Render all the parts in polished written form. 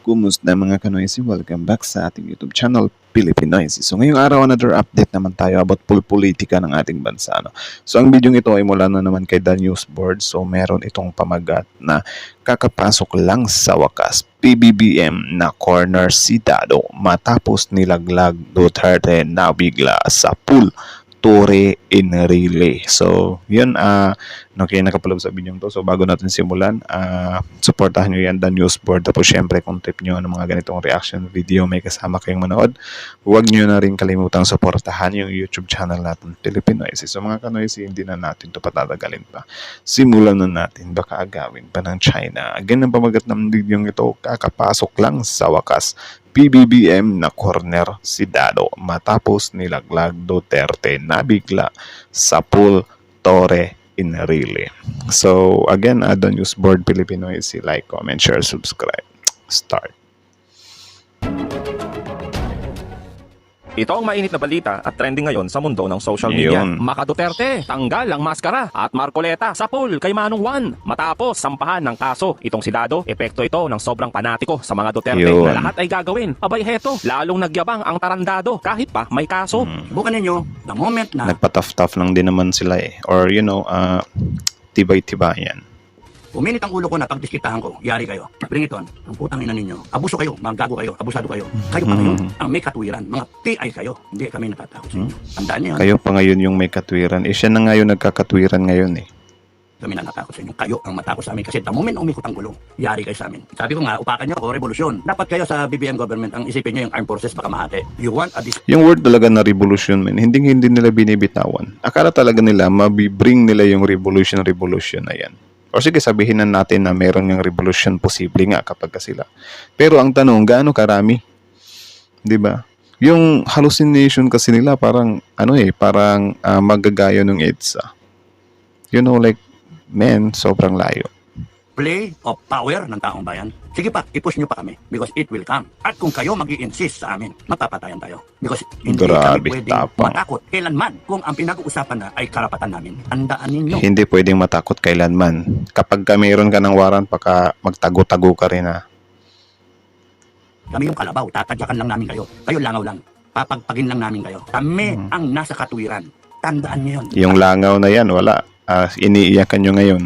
Kumusta mga Kanoysi? Welcome back sa ating YouTube channel, Pilipinoysi. So ngayong araw, another update naman tayo about politika ng ating bansa. No? So ang video ito ay mula na naman kay The News Board. So meron itong pamagat na kakapasok lang sa wakas, PBBM na corner si Dado matapos nilaglag Duterte na bigla sa pool. Torre Enrile. So, yun, kaya nakapalab sa video to. So, bago natin simulan, supportahan nyo yan, The News Board. Tapos, syempre, kung tip nyo ng mga ganitong reaction video, may kasama kayong manood, huwag nyo na rin kalimutang supportahan yung YouTube channel natin, Pilipinoysi. So, mga Kanoysi, hindi na natin ito patatagalin pa. Simulan na natin, baka agawin pa ng China. Again, ang pamagat ng video ito, kakapasok lang sa wakas. PBBM na corner si Dado matapos nilaglag Duterte na bigla sa pool Torre Enrile. So again, The News Board Pilipinoysi, like, comment, share, subscribe. Start. Ito ang mainit na balita at trending ngayon sa mundo ng social media. Yun. Maka Duterte, tanggal ang maskara at Marcoleta sa pool kay Manong Juan. Matapos sampahan ng kaso, itong si Dado, epekto ito ng sobrang panatiko sa mga Duterte Yun. na lahat ay gagawin. Abay heto, lalong nagyabang ang tarandado kahit pa may kaso. Subukan ninyo, the moment na Nagpa-tough lang din naman sila eh. Or tibay-tibayan. uminit ang ulo ko na pagdiskitahan ko, yari kayo. Bring it on. Ang putang ina ninyo. Abuso kayo, magago kayo, abusado kayo. Kayo pa ngayon ang may katwiran. Mga PI kayo. Hindi kami natatakot sa inyo. Tandaan niyo yan. Kayo pa ngayon yung may katwiran. Eh, siya na ngayon nagkakatwiran ngayon eh. Kami na natakot sa inyo. Kayo ang matakot sa amin. Kasi the moment umikot ang gulo, yari kayo sa amin. Sabi ko nga, upakan niyo ako, revolusyon. Dapat kayo sa BBM government, ang isipin niyo yung armed forces baka mahati. You want a Yung word talaga na revolution, man, hindi nila binibitawan. Akala talaga nila, mabibring nila yung revolution na yan. O sige, sabihin na natin na meron yung revolution posible nga kapag sila. Pero ang tanong, gaano karami? 'Di ba? Yung hallucination kasi nila parang parang magagaya ng EDSA. Like, men, sobrang layo. play of power ng taong bayan. Sige pa, i-push nyo pa kami because it will come. At kung kayo mag-i-insist sa amin, mapapatayan tayo. Because hindi Grabe, kami pwedeng tapang. matakot kailanman kung ang pinag-uusapan na ay karapatan namin. Tandaan ninyo. Hindi pwedeng matakot kailanman. Kapag mayroon ka ng warrant, baka magtago-tago ka rin ha. Kami yung kalabaw, tatadyakan lang namin kayo. Kayo langaw lang. Papagpagin lang namin kayo. Kami ang nasa katwiran. Tandaan nyo yun. Yung langaw na yan, wala. Iniiyakan nyo ngayon.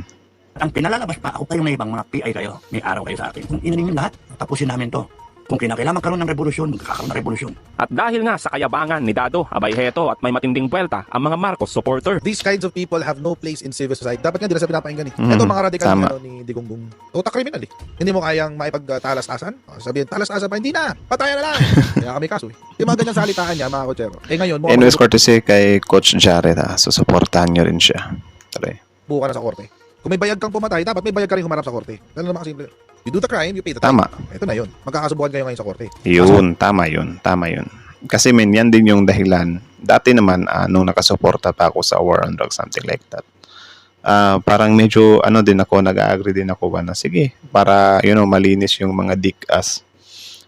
Ang pinalalabas pa, ako tayong na ibang mga PI kayo. May araw kayo sa akin. Kung inanin lahat, tapusin namin to. Kung kinakailangan magkaroon ng revolusyon, magkakaroon ng revolusyon. At dahil nga sa kayabangan ni Dado, abay heto at may matinding buwelta ang mga Marcos supporter. These kinds of people have no place in civil society. Dapat nga hindi na sa pinapakinggan eh. Ito mga radikal tama. ni Digonggong. Utak criminal eh. Hindi mo kayang maipagtalas-tasan. Sabihin, talas-tasan pa, hindi na. Patayan na lang. Kaya kami kaso eh. Yung mga ganyang salitaan niya, mga kotsero. Eh ngayon, Anyways, courtesy kay Coach Jared ha. So, supportahan nyo rin siya. Tara. buka na sa korte. Kung may bayag kang pumatay, dapat may bayag ka rin humarap sa korte. Ganun naman kasimple. You do the crime, you pay the time. Tama. Ito na yun. Magkakasubukan kayo ngayon sa korte. Yun, tama yun. Kasi yan din yung dahilan. Dati naman, nung nakasuporta pa ako sa war on drugs, something like that. Parang medyo, din ako, nag-agree din ako ba na, sige, para, malinis yung mga dick-ass.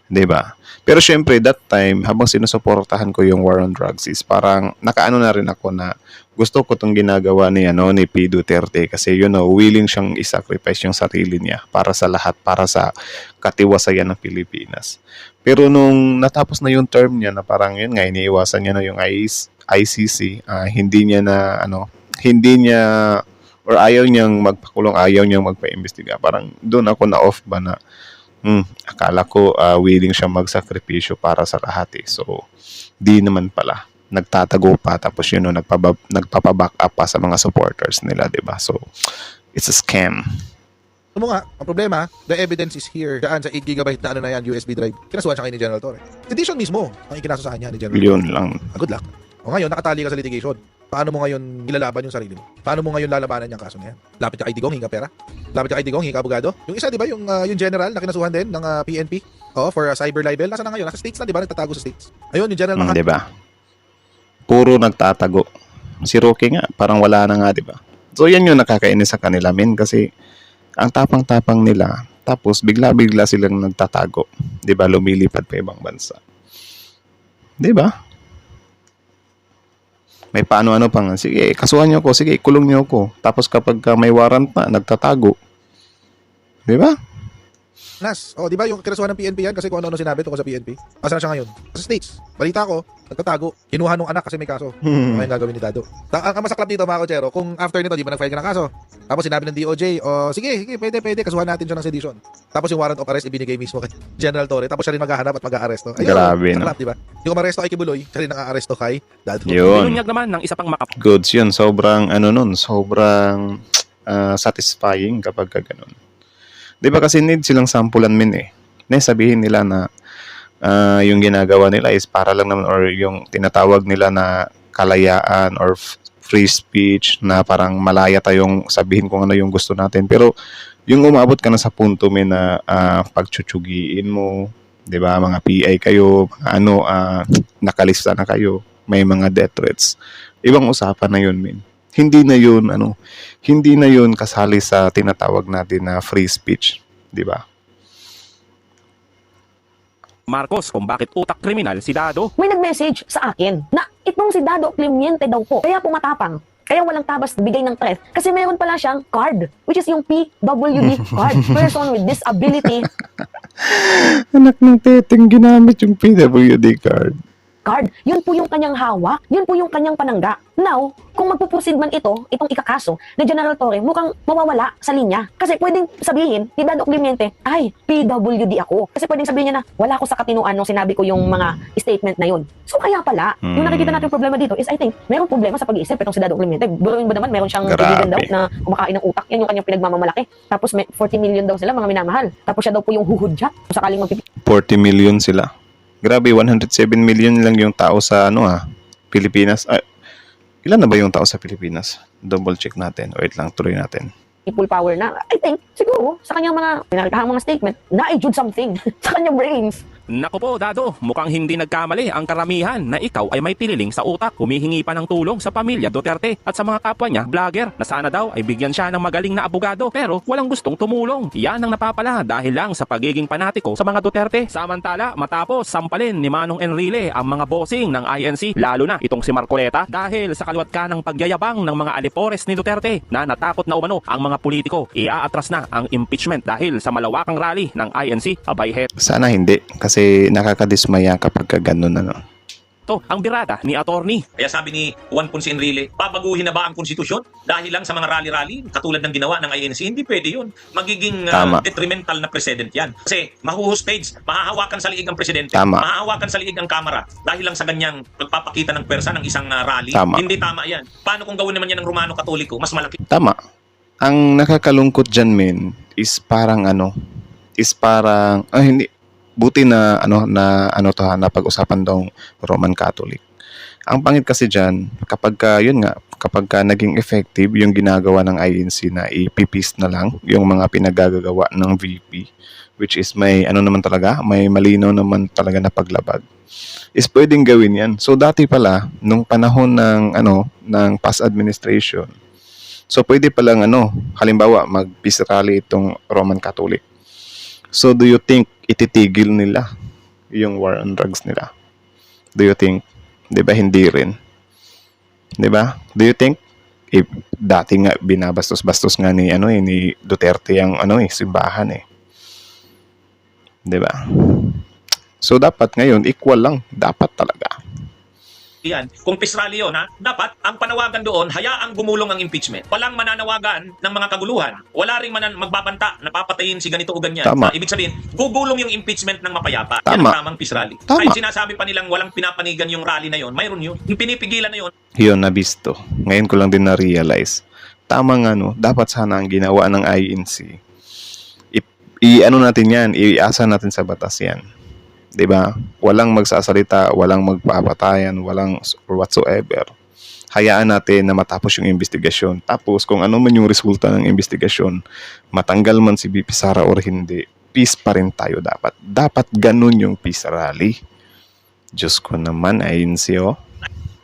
Diba? Pero syempre, that time, habang sinusuportahan ko yung war on drugs is parang, nakaano na rin ako na, gusto ko itong ginagawa ni P. Duterte kasi willing siyang isacrifice yung sarili niya para sa lahat, para sa katiwasayan ng Pilipinas. Pero nung natapos na yung term niya na parang yun nga, iniiwasan niya na yung ICC, hindi niya or ayaw niyang magpakulong, ayaw niyang magpa-imbestiga. Parang doon ako na off ba na akala ko willing siyang magsakripisyo para sa lahat eh. So, di naman pala. Nagtatago pa tapos nagpapaback up pa sa mga supporters nila, 'di ba? So it's a scam. Ito mo nga, ang problema, the evidence is here. Daan sa 8 GB na yan, USB drive. Kinasuhan siya kayo ni General Torre. Sedition mismo ang ikinaso sa kanya ni General Torre. Yun lang. Good luck. O ngayon, nakatali ka sa litigation. Paano mo ngayon ilalaban yung sarili mo? Paano mo ngayon lalabanan yung kaso na yan? Lapit ka kay Digong, hinga pera? Lapit ka kay Digong, hinga abogado? Yung isa, di ba, yung general na kinasuhan din ng PNP? For cyber libel. Nasa na ngayon? Nasa States na, di ba? Nagtatago sa States. Ayun, yung general Makat. Di ba? Puro nagtatago. Si Roque nga, parang wala na nga, di ba? So yan yung nakakainis sa kanila, men, kasi ang tapang-tapang nila, tapos bigla-bigla silang nagtatago. Di ba? Lumilipad pa ibang bansa. Di ba? May paano-ano pang, sige, kasuhan niyo ako, sige, kulong niyo ako. Tapos kapag may warrant na, nagtatago. Di ba? Oh, di ba yung kinasuhan ng PNP yan kasi kung ano-ano sinabi tungkol sa PNP? Asa na siya ngayon? Sa States. Balita ko, nagtatago. Kinuha nung anak kasi may kaso. Ano yung gagawin ni Dado? Ang masaklap dito mga kotsero, kung after nito, di ba nag-file ka ng kaso? Tapos sinabi ng DOJ, sige, pwede, kasuhan natin siya ng sedition. Tapos yung warrant of arrest ibinigay mismo kay General Torre. Tapos siya rin maghahanap at mag-aaresto. Grabe, no? Masaklap, di ba? Yung umaresto kay Kibuloy, siya rin ang-aaresto kay Dado. Yun. Binunyag naman ng isa pang Goods yun. Sobrang, sobrang satisfying kapag ganun. Di ba kasi need silang sampulan min eh. Sabihin nila na yung ginagawa nila is para lang naman or yung tinatawag nila na kalayaan or free speech na parang malaya tayong sabihin kung ano yung gusto natin. Pero yung umabot ka na sa punto na pagtsutyugiin mo, 'di ba? Mga PI kayo, mga nakalista na kayo, may mga death threats. Ibang usapan na yun, min. Hindi na yun kasali sa tinatawag natin na free speech, 'di ba? Marcos kung bakit utak kriminal si Dado. May nag-message sa akin na itong si Dado Clemente daw po, kaya pumatapang, kaya walang tabas bigay ng threat kasi meron pala siyang card, which is yung PWD card, person with disability Anak ng teteng ginamit yung PWD card. card. Yun po yung kanyang hawak, yun po yung kanyang panangga. Now, kung magpuproceed man itong ikakaso na General Torre, mukhang mawawala sa linya. Kasi pwedeng sabihin ni Dado Clemente, ay, PWD ako. Kasi pwedeng sabihin niya na, wala ko sa katinuan nung sinabi ko yung mga statement na yun. So kaya pala, yung nakikita natin problema dito is I think, merong problema sa pag-iisip itong si Dado Clemente. Buruin ba naman, meron siyang kaibigan daw na kumakain ng utak. Yan yung kanyang pinagmamamalaki. Tapos may 40 million daw sila, mga minamahal. Tapos siya daw po yung huhudyat kung sakaling 40 million sila. Grabe, 107 million lang yung tao sa Pilipinas. Ilan na ba yung tao sa Pilipinas? Double check natin. Wait lang, tuloy natin. people power na, I think, siguro, sa kanyang mga pinakitahang mga statement, na-jude something sa kanyang brains. Naku po, Dado, mukhang hindi nagkamali ang karamihan na ikaw ay may pililing sa utak. Humihingi pa ng tulong sa pamilya Duterte at sa mga kapwa niya, vlogger, na sana daw ay bigyan siya ng magaling na abogado pero walang gustong tumulong. Yan ang napapala dahil lang sa pagiging panatiko sa mga Duterte. Samantala, matapos sampalin ni Manong Enrile ang mga bossing ng INC, lalo na itong si Marcoleta, dahil sa kaliwat ka ng pagyayabang ng mga alipores ni Duterte na natakot na umano ang mga politiko, iaatras na ang impeachment dahil sa malawakang rally ng INC. Abay het. Sana hindi kasi nakakadismaya kapag ganun To, ang birada ni attorney. Kaya sabi ni Juan Ponce Enrile, babaguhin na ba ang konstitusyon dahil lang sa mga rally-rally katulad ng ginawa ng INC? Hindi pwede yun. Magiging Tama. detrimental na president yan. Kasi mahuhustage, mahahawakan sa liig ang presidente, Tama. mahahawakan sa liig ang kamara dahil lang sa ganyang pagpapakita ng pwersa ng isang rally. Tama. Hindi tama yan. Paano kung gawin naman yan ng Romano Katoliko? Mas malaki. Tama. Ang nakakalungkot dyan, men, is parang hindi, buti na na pag-usapan daw Roman Catholic. Ang pangit kasi diyan kapag naging effective yung ginagawa ng INC na ipipis na lang yung mga pinagagagawa ng VP, which is may may malinaw naman talaga na paglabag, is pwedeng gawin yan. So dati pala nung panahon ng past administration, so pwede palang halimbawa mag-peace rally itong Roman Catholic. So do you think ititigil nila yung war on drugs nila? Do you think? 'Di ba hindi rin? 'Di ba? Do you think dati nga binabastos-bastos nga ni Duterte ang simbahan 'Di ba? So dapat ngayon equal lang, dapat talaga. Yan. Kung peace rally yun, dapat ang panawagan doon, hayaang gumulong ang impeachment. Walang mananawagan ng mga kaguluhan. Wala ring magbabanta na papatayin si ganito o ganyan. Tama. Ibig sabihin, gugulong yung impeachment ng mapayapa. Tama. Yan ang tamang peace rally. Tama. Kahit sinasabi pa nilang walang pinapanigan yung rally na yon, mayroon yun. Yung pinipigilan na yun, Yun, nabisto. Ngayon ko lang din na-realize. Tama nga dapat sana ang ginawa ng INC. Natin yan, iasa natin sa batas yan. 'Di ba? Walang magsasalita, walang magpapatayan, walang whatsoever. Hayaan natin na matapos yung investigasyon. Tapos kung ano man yung resulta ng investigasyon, matanggal man si BP Sara or hindi, peace pa rin tayo dapat. Dapat ganun yung peace rally. Diyos ko naman, INC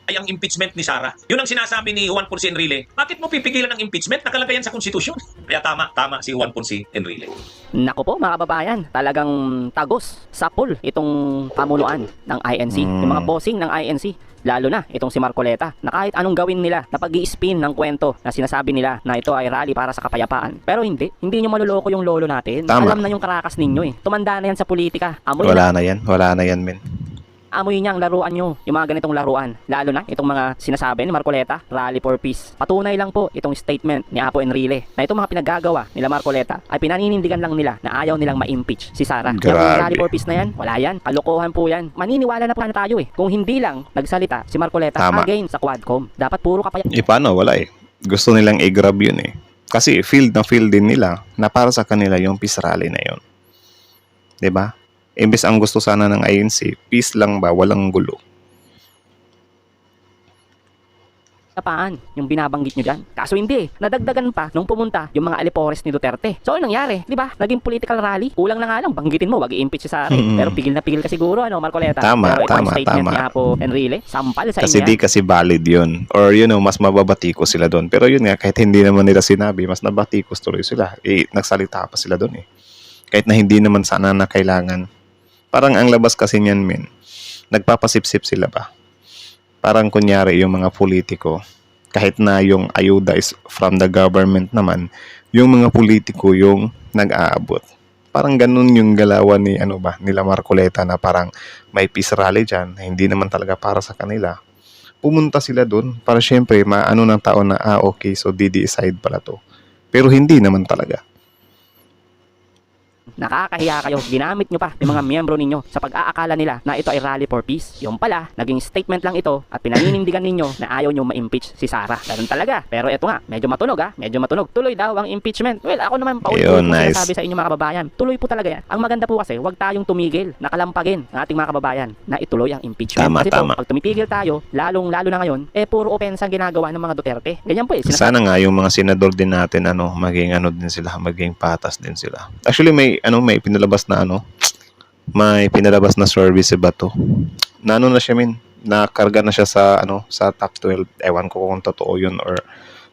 ay ang impeachment ni Sara. Yun ang sinasabi ni Juan Ponce Enrile. Bakit mo pipigilan ang impeachment? Nakalagay yan sa konstitusyon. Kaya tama si Juan Ponce Enrile. Naku po mga kababayan, talagang tagos, sapul itong pamunuan ng INC, yung mga bossing ng INC. Lalo na itong si Marcoleta na kahit anong gawin nila na pag-i-spin ng kwento na sinasabi nila na ito ay rally para sa kapayapaan. Pero hindi nyo maluloko yung lolo natin. Tama. Alam na yung karakas ninyo eh. Tumanda na yan sa politika. Wala na yan, men. Amoy niya ang laruan nyo, yung mga ganitong laruan. Lalo na itong mga sinasabi ni Marcoleta, rally for peace. Patunay lang po itong statement ni Apo Enrile na itong mga pinaggagawa nila Marcoleta ay pinaninindigan lang nila na ayaw nilang ma-impeach si Sara. Kaya Grabe. yung rally for peace na yan, wala yan. Kalokohan po yan. Maniniwala na po na tayo eh. Kung hindi lang nagsalita si Marcoleta Tama. again sa Quadcom, dapat puro kapayapaan. Paano? Wala eh. Gusto nilang i-grab yun eh. Kasi field na field din nila na para sa kanila yung peace rally na yun. 'Di ba? Imbes ang gusto sana ng INC, peace lang ba, walang gulo. Yung binabanggit nyo dyan. Kaso hindi. Nadagdagan pa nung pumunta yung mga alipores ni Duterte. So, anong nangyari? Di ba? Naging political rally. Kulang na nga lang. Banggitin mo, wag i-impeach si Sara. Pero pigil na pigil ka siguro, Marcoleta. Tama, Pero itong tama, statement tama. ni Apo Enrile, sampal sa Kasi inyo. di kasi valid yun. Or mas mababatikos sila doon. Pero yun nga, kahit hindi naman nila sinabi, mas nabatikos tuloy sila. Nagsalita pa sila doon eh. Kahit na hindi naman sana na kailangan. Parang ang labas kasi niyan, men. Nagpapasipsip sila ba? Parang kunyari yung mga politiko, kahit na yung ayuda is from the government naman, yung mga politiko yung nag-aabot. Parang ganun yung galawan ni nila Marcoleta na parang may peace rally dyan, na hindi naman talaga para sa kanila. Pumunta sila dun para syempre maano ng tao na okay, so di-decide pala to. Pero hindi naman talaga. Nakakahiya kayo. Ginamit nyo pa yung mga miyembro ninyo sa pag-aakala nila na ito ay rally for peace. Yung pala, naging statement lang ito at pinaninindigan ninyo na ayaw nyo ma-impeach si Sara. Ganun talaga. Pero ito nga, medyo matunog medyo matunog. Tuloy daw ang impeachment. Well, ako naman paulit-ulit Ayun, po nice. sinasabi sa inyo mga kababayan. Tuloy po talaga yan. Ang maganda po kasi, huwag tayong tumigil, nakalampagin ng ating mga kababayan na ituloy ang impeachment. Tama, Kasi tama. po, pag tumipigil tayo, lalo na ngayon, puro offense ang ginagawa ng mga Duterte. Ganyan po eh. Sana nga yung mga senador din natin maging din sila, maging patas din sila. Actually may pinalabas na may pinalabas na service ba to? Na na siya nakarga na siya sa sa top 12. Ewan ko kung totoo yun or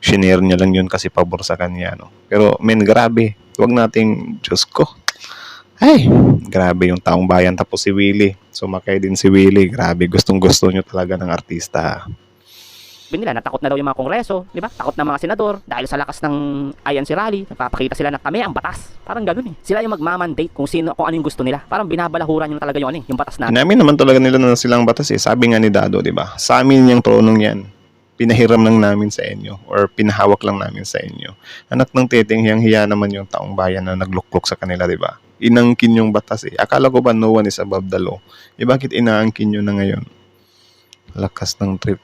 shinare niya lang yun kasi pabor sa kanya Pero grabe. Wag nating Diyos ko. Ay, grabe yung taong bayan tapos si Willie. Sumakay din si Willie. Grabe, gustong-gusto nyo talaga ng artista. Nila, natakot na daw yung mga kongreso, di ba? Takot na mga senador dahil sa lakas ng INC rally, nagpapakita sila na kami ang batas. Parang ganoon eh. Sila yung magmamandate kung ano yung gusto nila. Parang binabalahuran yung talaga yung batas natin. Namin naman talaga nila na silang batas eh. Sabi nga ni Dado, di ba? Sa amin yung tronong yan. Pinahiram lang namin sa inyo or pinahawak lang namin sa inyo. Anak ng teteng, hiyang-hiya naman yung taong bayan na nagluklok sa kanila, di ba? Inangkin yung batas eh. Akala ko ba no one is above the law? Eh bakit inaangkin nyo na ngayon? Lakas ng trip.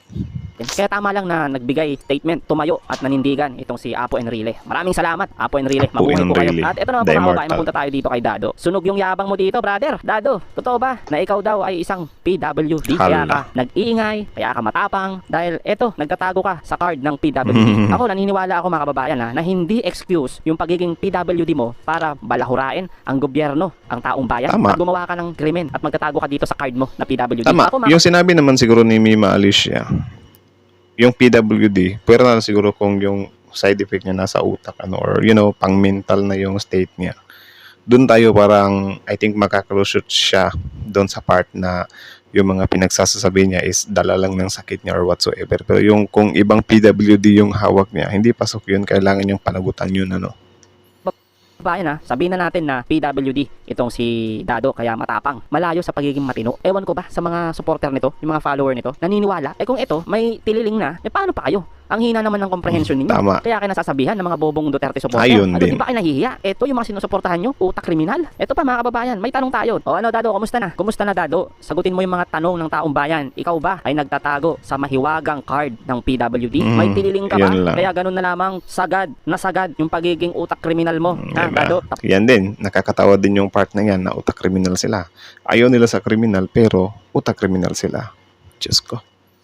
Kaya tama lang na nagbigay statement, tumayo at nanindigan itong si Apo Enrile. Maraming salamat, Apo Enrile. Mabuhay po kayo. Enrile. At ito naman po The mga kababayan, Immortal. mapunta tayo dito kay Dado. Sunog yung yabang mo dito, brother. Dado, totoo ba na ikaw daw ay isang PWD? Kaya ka nag-iingay, kaya ka matapang, dahil eto, nagtatago ka sa card ng PWD. Ako, naniniwala ako mga kababayan na hindi excuse yung pagiging PWD mo para balahurain ang gobyerno, ang taong bayan. Tama. At gumawa ka ng krimen at magtatago ka dito sa card mo na PWD. Tama. Ako, Yung sinabi naman siguro ni Mima Alicia, yung PWD, pwera na siguro kung yung side effect niya nasa utak or pang mental na yung state niya. Doon tayo parang I think makakalusot siya doon sa part na yung mga pinagsasasabi niya is dala lang ng sakit niya or whatsoever. Pero yung kung ibang PWD yung hawak niya, hindi pasok yun, kailangan yung panagutan yun kababayan sabihin na natin na PWD itong si Dado kaya matapang, malayo sa pagiging matino. Ewan ko ba sa mga supporter nito, yung mga follower nito, naniniwala, kung ito may tililing na, paano pa kayo? Ang hina naman ng comprehension ninyo. Tama. Kaya kayo nasasabihan ng mga bobong Duterte supporter. Ayun Di din. ba kayo nahihiya? Ito yung mga sinusuportahan nyo, utak kriminal. Ito pa mga kababayan, may tanong tayo. O Dado, kumusta na? Kumusta na Dado? Sagutin mo yung mga tanong ng taong bayan. Ikaw ba ay nagtatago sa mahiwagang card ng PWD? May tililing ka ba? Yun lang. Kaya ganun na lamang sagad yung pagiging utak kriminal mo. Diba? Dado? Yan din, nakakatawa din yung part na yan na utak kriminal sila. Ayaw nila sa kriminal pero utak kriminal sila. Diyos ko.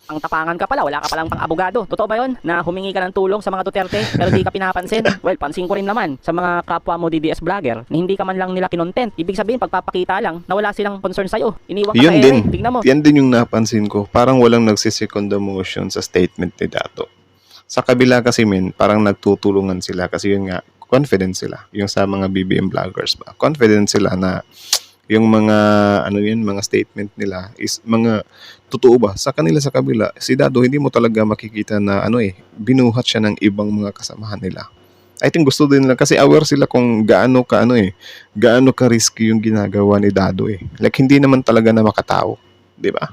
Ang tapangan ka pala, wala ka palang pang abogado. Totoo ba yun? Na humingi ka ng tulong sa mga Duterte pero di ka pinapansin? Well, pansin ko rin naman sa mga kapwa mo DDS vlogger na hindi ka man lang nila kinontent. Ibig sabihin, pagpapakita lang na wala silang concern sa'yo. Iniwan ka Yun sa din. ere. Tignan mo. Yan din yung napansin ko. Parang walang nagsisecond motion sa statement ni Dato. Sa kabila kasi parang nagtutulungan sila kasi yun nga, confident sila. Yung sa mga BBM vloggers ba. Confident sila na yung mga mga statement nila is mga totoo ba sa kanila. Sa kabila si Dado hindi mo talaga makikita na binuhat siya ng ibang mga kasamahan nila. I think gusto din nila kasi aware sila kung gaano ka risky yung ginagawa ni Dado like hindi naman talaga na makatao, di ba?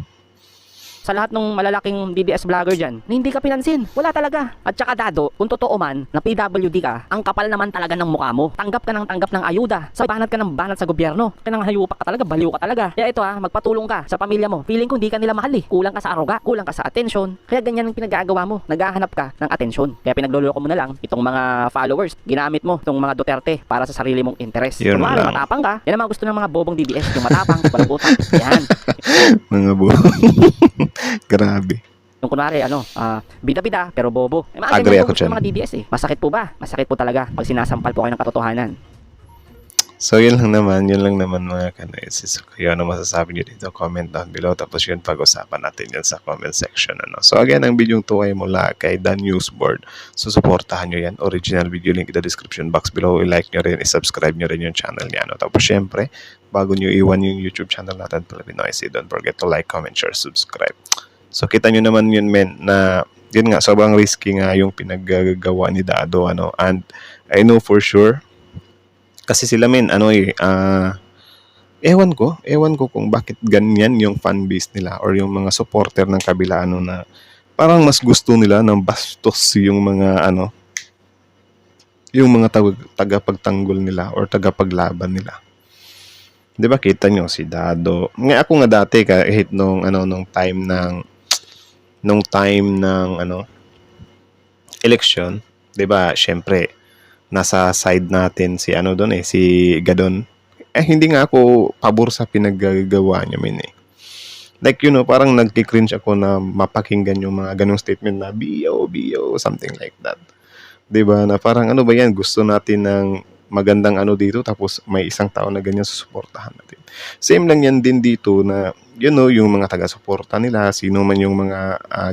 Sa lahat ng malalaking DDS vlogger dyan, na hindi ka pinansin. Wala talaga. At saka Dado, kung totoo man, na PWD ka, ang kapal naman talaga ng mukha mo. Tanggap ng ayuda. Sa banat ka ng banat sa gobyerno. Kaya nang hayupak ka talaga, baliw ka talaga. Kaya ito magpatulong ka sa pamilya mo. Feeling ko hindi ka nila mahal Kulang ka sa aruga, kulang ka sa atensyon. Kaya ganyan ang pinagagawa mo. Naghahanap ka ng atensyon. Kaya pinagloloko mo na lang itong mga followers. Ginamit mo itong mga Duterte para sa sarili mong interes. Yun Kung lang. matapang ka, yan ang mga gusto ng mga bobong DDS. Yung matapang, walang utak. Yan. Mga grabe. Yung kunwari, bida-bida, pero bobo. Agree ako dyan. Mga DDS Masakit po ba? Masakit po talaga pag sinasampal po kayo ng katotohanan. So yun lang naman mga kanaisis. So kaya ano masasabi nyo dito, comment down below. Tapos yun pag-usapan natin yan sa comment section. So again, ang video to ay mula kay Dan Newsboard. So supportahan nyo yan. Original video link in the description box below. I-like nyo rin, i-subscribe nyo rin yung channel niya. Tapos syempre, bago nyo iwan yung YouTube channel natin, Philippine Noisy, don't forget to like, comment, share, subscribe. So kita nyo naman yun na yun nga, sobrang risky nga yung pinaggagawa ni Dado, and I know for sure kasi sila ewan ko kung bakit ganyan yung fan base nila or yung mga supporter ng kabila na parang mas gusto nila ng bastos yung mga yung mga tagapagtanggol nila or tagapaglaban nila. 'Di ba kita nyo si Dado? Nga ako nga dati kahit nung time ng election, 'di ba? Syempre nasa side natin si si Gadon. Hindi nga ako pabor sa pinaggagawa niya Like parang nagki-cringe ako na mapakinggan yung mga ganung statement na BO, something like that. 'Di ba? Na parang ba yan? Gusto natin ng magandang dito tapos may isang tao na ganyan susuportahan natin. Same lang yan din dito na yung mga taga-suporta nila, sino man yung mga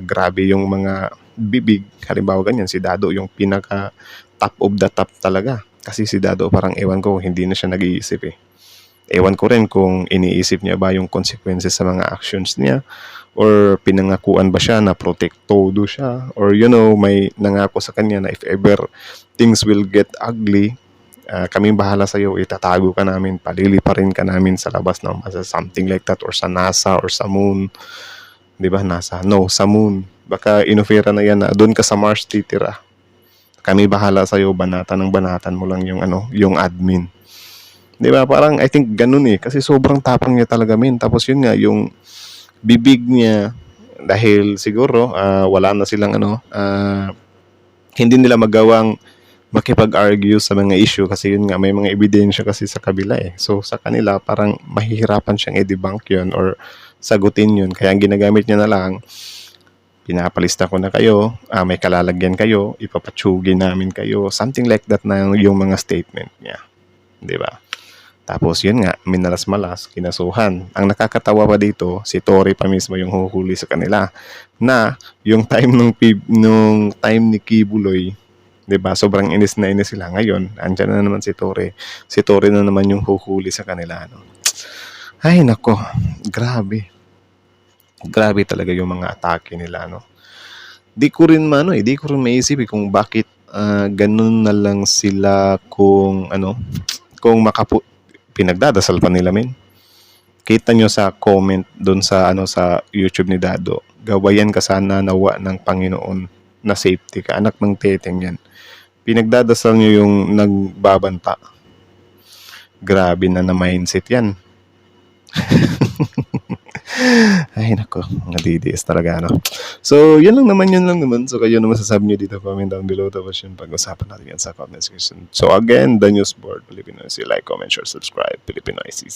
grabe yung mga bibig, halimbawa ganyan si Dado yung pinaka top of the top talaga. Kasi si Dado parang ewan ko hindi na siya nag-iisip Ewan ko rin kung iniisip niya ba yung consequences sa mga actions niya or pinangakuan ba siya na protektodo siya or may nangako sa kanya na if ever things will get ugly, kaming bahala sa iyo, itatago ka namin, paliliparin ka namin sa labas ng masa, something like that, or sa NASA or sa moon. 'Di ba NASA? No, sa moon. Baka inofera na yan na doon ka sa Mars titira. Kami bahala sa iyo, banatan mo lang yung admin. 'Di ba? Parang I think ganun kasi sobrang tapang niya talaga Tapos yun nga yung bibig niya dahil siguro wala na silang hindi nila magawang makipag-argue sa mga issue kasi yun nga may mga ebidensya kasi sa kabila So sa kanila parang mahihirapan siyang i-debunk yun or sagutin yun. Kaya ang ginagamit niya na lang, pinapalista ko na kayo, may kalalagyan kayo, ipapatsugi namin kayo, something like that na yung mga statement niya. 'Di ba? Tapos yun nga, minalas-malas, kinasuhan. Ang nakakatawa pa dito, si Tory pa mismo yung huhuli sa kanila na yung time nung time ni Kibuloy, 'di ba? Sobrang inis na inis sila ngayon. Andiyan na naman si Tory. Si Tory na naman yung huhuli sa kanila Ay nako, grabe. Grabe talaga yung mga atake nila Di ko rin maisip kung bakit ganun na lang sila kung pinagdadasal pa nila Kita nyo sa comment doon sa sa YouTube ni Dado. Gawayan ka sana nawa ng Panginoon na safety ka. Anak ng teteng yan. Pinagdadasal nyo yung nagbabanta. Grabe na mindset yan. Ay nako, nadidiis talaga So, yun lang naman. So, kayo naman masasabi nyo dito, comment down below. Tapos yun, pag-usapan natin yan sa comment section. So, again, The Newsboard, Philippine Noisy. Like, comment, share, subscribe, Philippine Noisy.